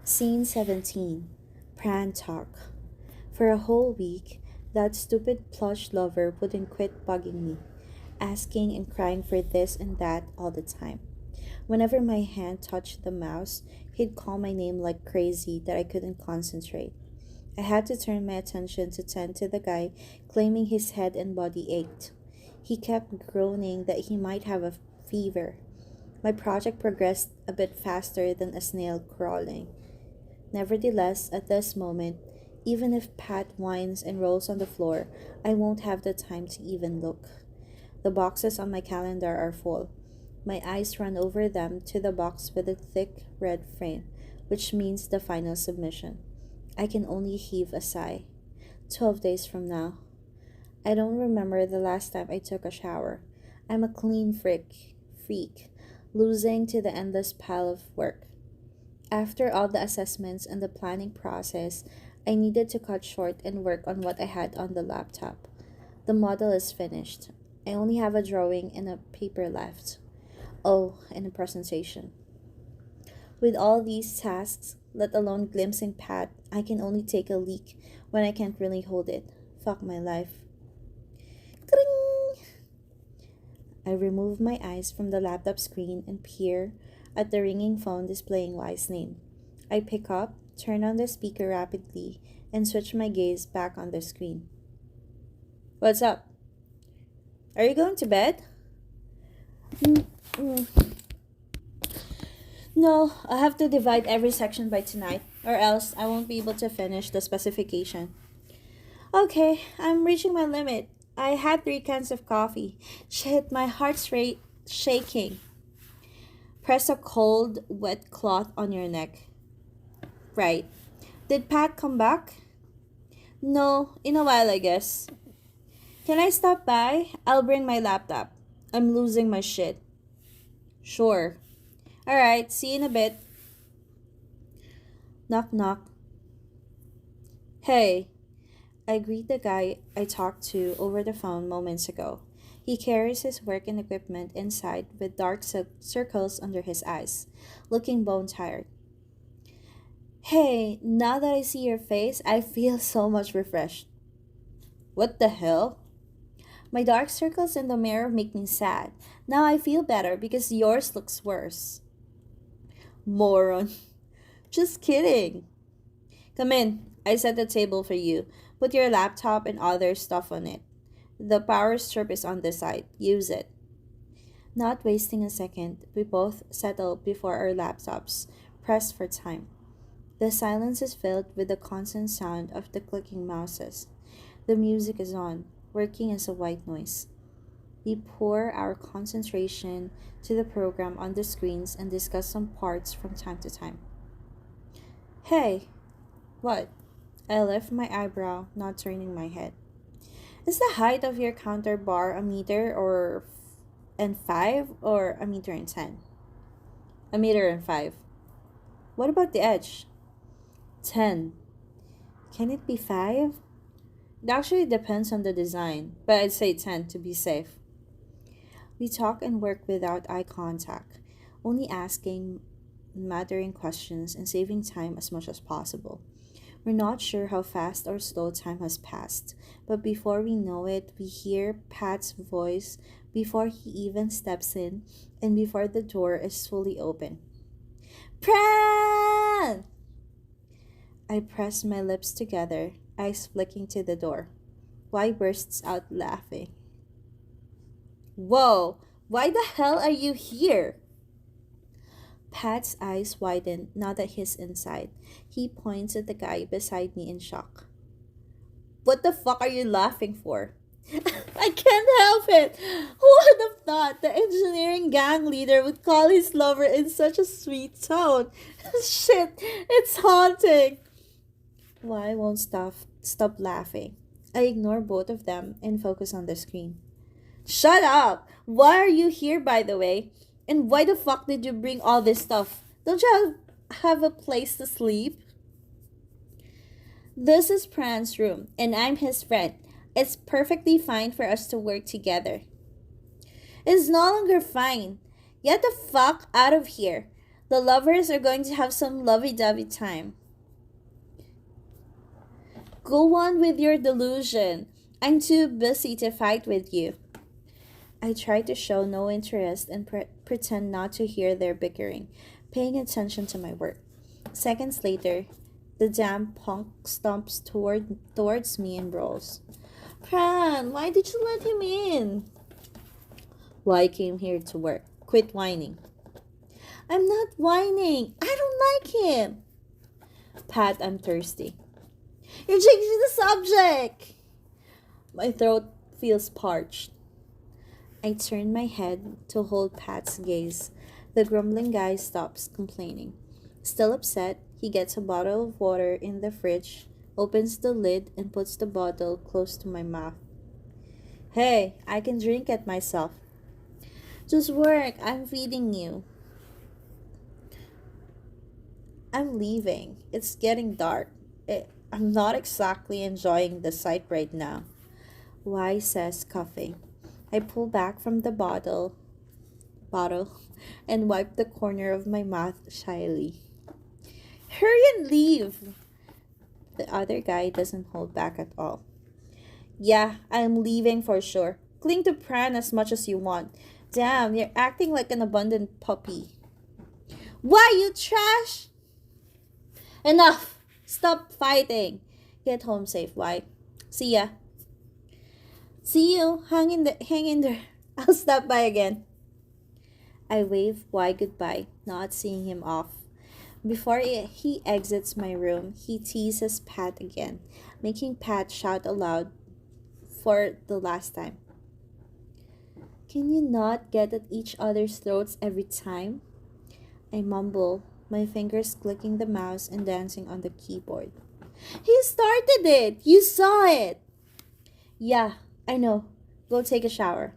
Scene 17. Pran Talk. For a whole week, that stupid plush lover wouldn't quit bugging me, asking and crying for this and that all the time. Whenever my hand touched the mouse, he'd call my name like crazy that I couldn't concentrate. I had to turn my attention to tend to the guy, claiming his head and body ached. He kept groaning that he might have a fever. My project progressed a bit faster than a snail crawling. Nevertheless, at this moment, even if Pat whines and rolls on the floor, I won't have the time to even look. The boxes on my calendar are full. My eyes run over them to the box with a thick red frame, which means the final submission. I can only heave a sigh. 12 days from now. I don't remember the last time I took a shower. I'm a clean freak, losing to the endless pile of work. After all the assessments and the planning process, I needed to cut short and work on what I had on the laptop. The model is finished. I only have a drawing and a paper left. Oh, and a presentation. With all these tasks, let alone glimpsing Pat, I can only take a leak when I can't really hold it. Fuck my life. Kring! I remove my eyes from the laptop screen and peer at the ringing phone displaying Y's name. I pick up, turn on the speaker rapidly, and switch my gaze back on the screen. What's up? Are you going to bed? Mm. No, I have to divide every section by tonight, or else I won't be able to finish the specification. Okay, I'm reaching my limit. I had 3 cans of coffee. Shit, my heart's rate shaking. Press a cold, wet cloth on your neck. Right. Did Pat come back? No, in a while, I guess. Can I stop by? I'll bring my laptop. I'm losing my shit. Sure. Alright, see you in a bit. Knock knock. Hey. I greet the guy I talked to over the phone moments ago. He carries his work and equipment inside with dark circles under his eyes, looking bone tired. Hey, now that I see your face, I feel so much refreshed. What the hell? My dark circles in the mirror make me sad. Now I feel better because yours looks worse. Moron. Just kidding. Come in. I set the table for you. Put your laptop and other stuff on it. The power strip is on the side. Use it. Not wasting a second, we both settle before our laptops, pressed for time. The silence is filled with the constant sound of the clicking mouses. The music is on, working as a white noise. We pour our concentration to the program on the screens and discuss some parts from time to time. Hey, what? I lift my eyebrow, not turning my head. Is the height of your counter bar a meter or and 5 or a meter and 10? A meter and 5. What about the edge? 10. Can it be 5? It actually depends on the design, but I'd say 10 to be safe. We talk and work without eye contact, only asking mattering questions and saving time as much as possible. We're not sure how fast or slow time has passed, but before we know it, we hear Pat's voice before he even steps in and before the door is fully open. Pran! I press my lips together, eyes flicking to the door. Y bursts out laughing. Whoa! Why the hell are you here? Pat's eyes widen now that he's inside. He points at the guy beside me in shock. What the fuck are you laughing for? I can't help it! Who would have thought the engineering gang leader would call his lover in such a sweet tone? Shit, it's haunting! Why won't stop laughing? I ignore both of them and focus on the screen. Shut up! Why are you here, by the way? And why the fuck did you bring all this stuff? Don't you have a place to sleep? This is Pran's room, and I'm his friend. It's perfectly fine for us to work together. It's no longer fine. Get the fuck out of here. The lovers are going to have some lovey-dovey time. Go on with your delusion. I'm too busy to fight with you. I try to show no interest and pretend not to hear their bickering, paying attention to my work. Seconds later, the damn punk stomps towards me and brawls. Pran, why did you let him in? Well, I came here to work. Quit whining. I'm not whining. I don't like him. Pat, I'm thirsty. You're changing the subject. My throat feels parched. I turn my head to hold Pat's gaze. The grumbling guy stops complaining. Still upset, he gets a bottle of water in the fridge, opens the lid, and puts the bottle close to my mouth. Hey, I can drink it myself. Just work, I'm feeding you. I'm leaving. It's getting dark. I'm not exactly enjoying the sight right now. Y says, coughing. I pull back from the bottle and wipe the corner of my mouth shyly. Hurry and leave. The other guy doesn't hold back at all. Yeah, I'm leaving for sure. Cling to Pran as much as you want. Damn, you're acting like an abundant puppy. Why, you trash? Enough! Stop fighting. Get home safe, Why? See ya. See you. Hang in there. I'll stop by again. I wave Y goodbye, not seeing him off. Before he exits my room, he teases Pat again, making Pat shout aloud for the last time. Can you not get at each other's throats every time? I mumble, my fingers clicking the mouse and dancing on the keyboard. He started it! You saw it! Yeah, I know. Go take a shower.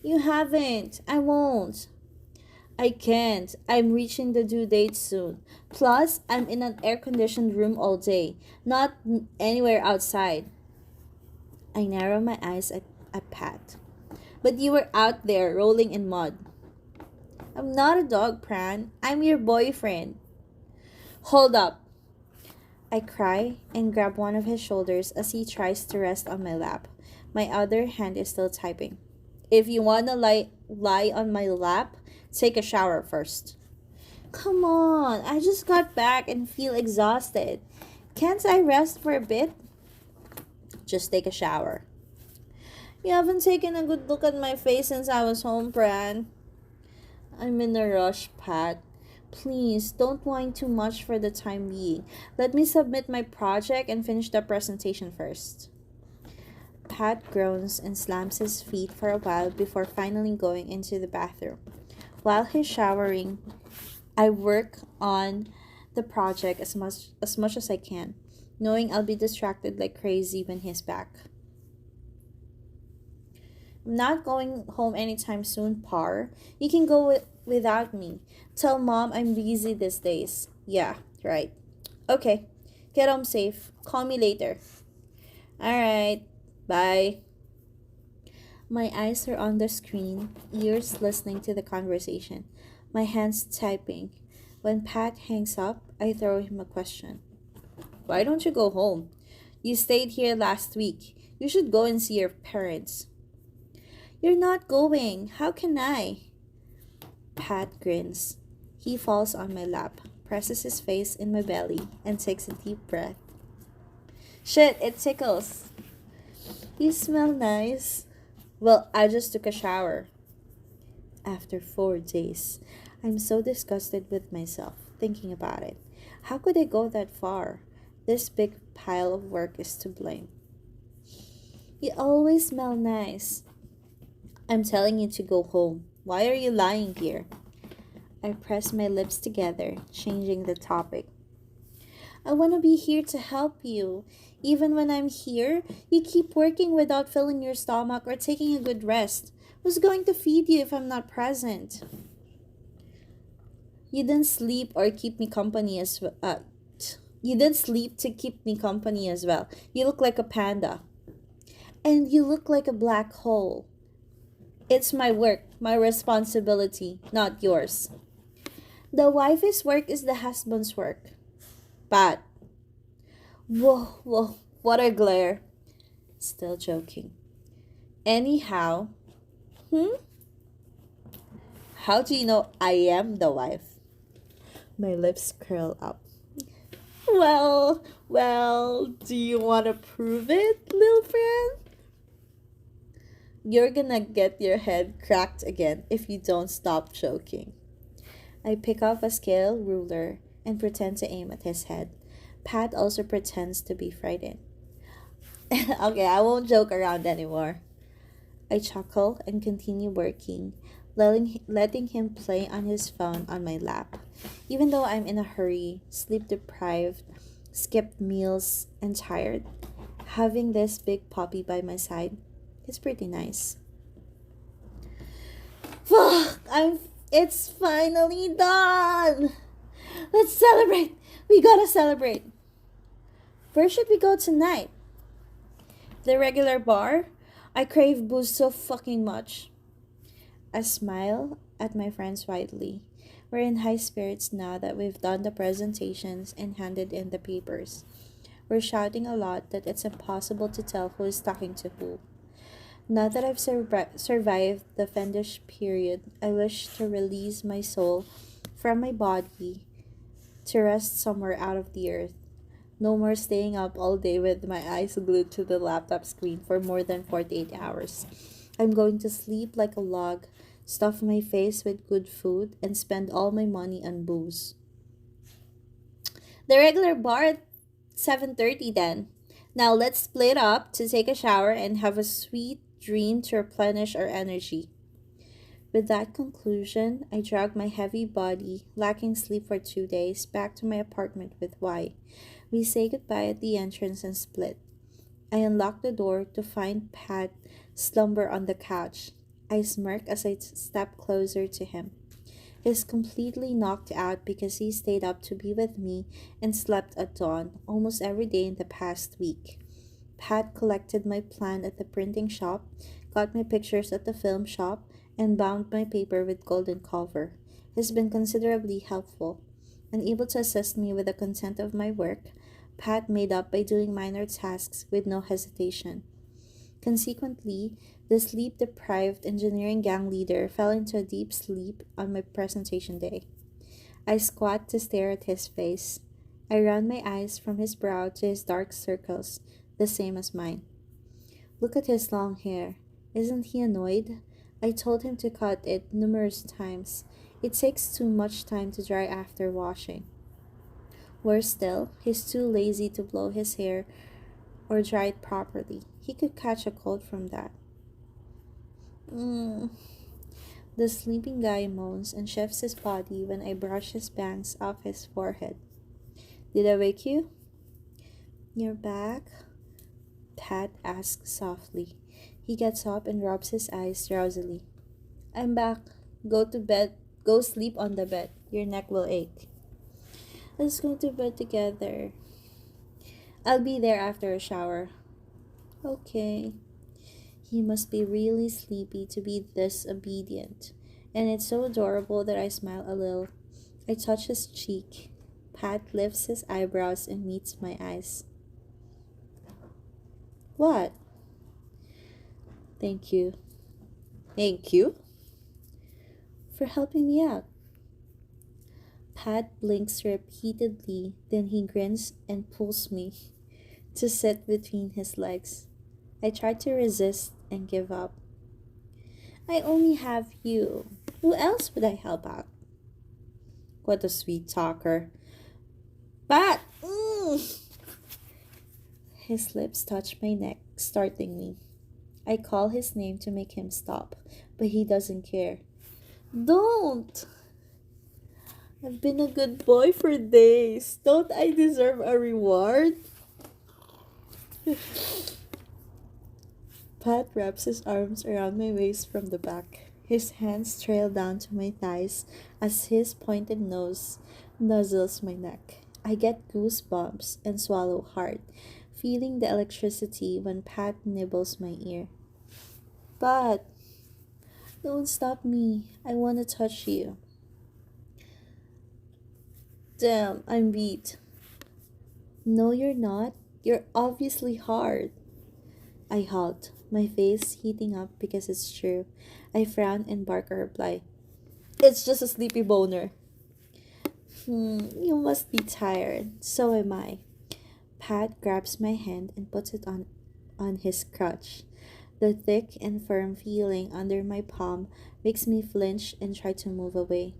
You haven't. I won't. I can't. I'm reaching the due date soon. Plus, I'm in an air-conditioned room all day, not anywhere outside. I narrow my eyes at Pat. But you were out there rolling in mud. I'm not a dog, Pran. I'm your boyfriend. Hold up. I cry and grab one of his shoulders as he tries to rest on my lap. My other hand is still typing. If you wanna lie on my lap, take a shower first. Come on, I just got back and feel exhausted. Can't I rest for a bit? Just take a shower. You haven't taken a good look at my face since I was home, Pran. I'm in a rush, Pat. Please, don't whine too much for the time being. Let me submit my project and finish the presentation first. Pat groans and slams his feet for a while before finally going into the bathroom. While he's showering, I work on the project as much as I can, knowing I'll be distracted like crazy when he's back. I'm not going home anytime soon, Par. You can go without me. Tell Mom I'm busy these days. Yeah, right. Okay, get home safe. Call me later. Alright, bye. My eyes are on the screen, ears listening to the conversation, my hands typing. When Pat hangs up, I throw him a question. Why don't you go home? You stayed here last week. You should go and see your parents. You're not going. How can I? Pat grins. He falls on my lap, presses his face in my belly, and takes a deep breath. Shit, it tickles. You smell nice. Well, I just took a shower. After 4 days, I'm so disgusted with myself, thinking about it. How could I go that far? This big pile of work is to blame. You always smell nice. I'm telling you to go home. Why are you lying here? I press my lips together, changing the topic. I want to be here to help you. Even when I'm here, you keep working without filling your stomach or taking a good rest. Who's going to feed you if I'm not present? You didn't sleep or keep me company as well. You didn't sleep to keep me company as well. You look like a panda. And you look like a black hole. It's my work, my responsibility, not yours. The wife's work is the husband's work. But, whoa, whoa, what a glare. Still joking. Anyhow, hmm? How do you know I am the wife? My lips curl up. Well, do you want to prove it, little friend? You're gonna get your head cracked again if you don't stop joking. I pick up a scale ruler and pretend to aim at his head. Pat also pretends to be frightened. Okay, I won't joke around anymore. I chuckle and continue working, letting him play on his phone on my lap. Even though I'm in a hurry, sleep deprived, skipped meals, and tired, having this big puppy by my side is pretty nice. Fuck! It's finally done! Let's celebrate! We gotta celebrate! Where should we go tonight? The regular bar? I crave booze so fucking much. I smile at my friends widely. We're in high spirits now that we've done the presentations and handed in the papers. We're shouting a lot that it's impossible to tell who is talking to who. Now that I've survived the fiendish period, I wish to release my soul from my body to rest somewhere out of the earth. No more staying up all day with my eyes glued to the laptop screen for more than 48 hours. I'm going to sleep like a log, stuff my face with good food, and spend all my money on booze. The regular bar at 7:30 then. Now let's split up to take a shower and have a sweet dream to replenish our energy. With that conclusion, I drag my heavy body, lacking sleep for 2 days, back to my apartment with Y. We say goodbye at the entrance and split. I unlock the door to find Pat slumber on the couch. I smirk as I step closer to him. He's completely knocked out because he stayed up to be with me and slept at dawn almost every day in the past week. Pat collected my plan at the printing shop, got my pictures at the film shop, and bound my paper with golden cover. He's been considerably helpful. Unable to assist me with the content of my work, Pat made up by doing minor tasks with no hesitation. Consequently, the sleep deprived engineering gang leader fell into a deep sleep on my presentation day. I squat to stare at his face. I run my eyes from his brow to his dark circles, the same as mine. Look at his long hair. Isn't he annoyed? I told him to cut it numerous times. It takes too much time to dry after washing. Worse still, he's too lazy to blow his hair or dry it properly. He could catch a cold from that. Mm. The sleeping guy moans and shifts his body when I brush his bangs off his forehead. Did I wake you? You're back? Pat asks softly. He gets up and rubs his eyes drowsily. I'm back. Go to bed. Go sleep on the bed. Your neck will ache. Let's go to bed together. I'll be there after a shower. Okay. He must be really sleepy to be this obedient. And it's so adorable that I smile a little. I touch his cheek. Pat lifts his eyebrows and meets my eyes. What? Thank you. Thank you? For helping me out. Pat blinks repeatedly, then he grins and pulls me to sit between his legs. I try to resist and give up. I only have you. Who else would I help out? What a sweet talker. Pat! His lips touch my neck, startling me. I call his name to make him stop, but he doesn't care. Don't! I've been a good boy for days. Don't I deserve a reward? Pat wraps his arms around my waist from the back. His hands trail down to my thighs as his pointed nose nuzzles my neck. I get goosebumps and swallow hard, feeling the electricity when Pat nibbles my ear. But don't stop me. I want to touch you. Damn, I'm beat. No, you're not. You're obviously hard. I halt, my face heating up because it's true. I frown and bark a reply. It's just a sleepy boner. You must be tired. So am I. Pat grabs my hand and puts it on his crotch. The thick and firm feeling under my palm makes me flinch and try to move away.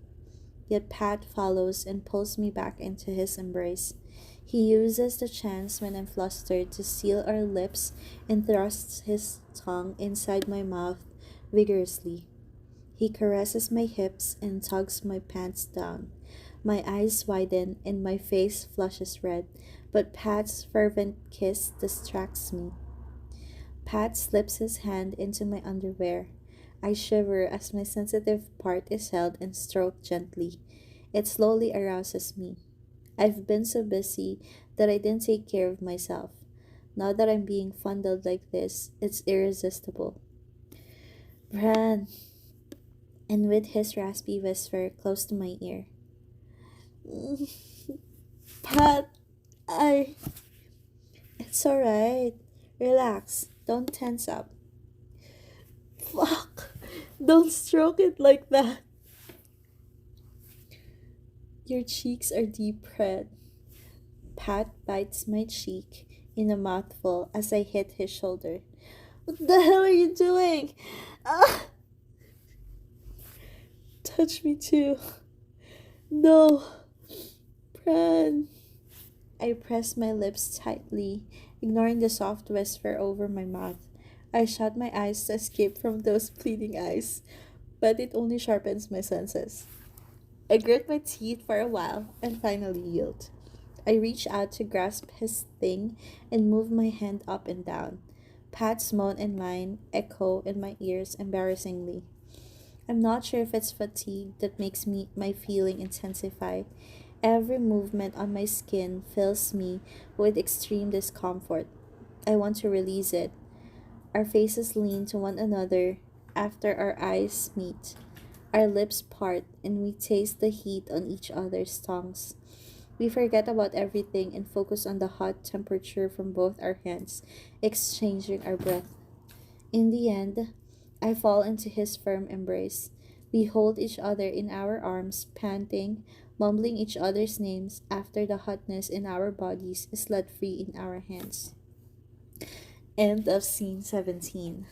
Yet Pat follows and pulls me back into his embrace. He uses the chance when I'm flustered to seal our lips and thrusts his tongue inside my mouth vigorously. He caresses my hips and tugs my pants down. My eyes widen and my face flushes red, but Pat's fervent kiss distracts me. Pat slips his hand into my underwear. I shiver as my sensitive part is held and stroked gently. It slowly arouses me. I've been so busy that I didn't take care of myself. Now that I'm being fondled like this, it's irresistible. Bran, and with his raspy whisper close to my ear. Pat, I. It's alright. Relax. Don't tense up. Fuck. Don't stroke it like that. Your cheeks are deep red. Pat bites my cheek in a mouthful as I hit his shoulder. What the hell are you doing? Ah! Touch me too. No. Pran. I press my lips tightly, ignoring the soft whisper over my mouth. I shut my eyes to escape from those pleading eyes, but it only sharpens my senses. I grit my teeth for a while and finally yield. I reach out to grasp his thing and move my hand up and down. Pat's moan and mine echo in my ears embarrassingly. I'm not sure if it's fatigue that makes my feeling intensify. Every movement on my skin fills me with extreme discomfort. I want to release it. Our faces lean to one another after our eyes meet. Our lips part and we taste the heat on each other's tongues. We forget about everything and focus on the hot temperature from both our hands, exchanging our breath. In the end, I fall into his firm embrace. We hold each other in our arms, panting, mumbling each other's names after the hotness in our bodies is let free in our hands. End of scene 17.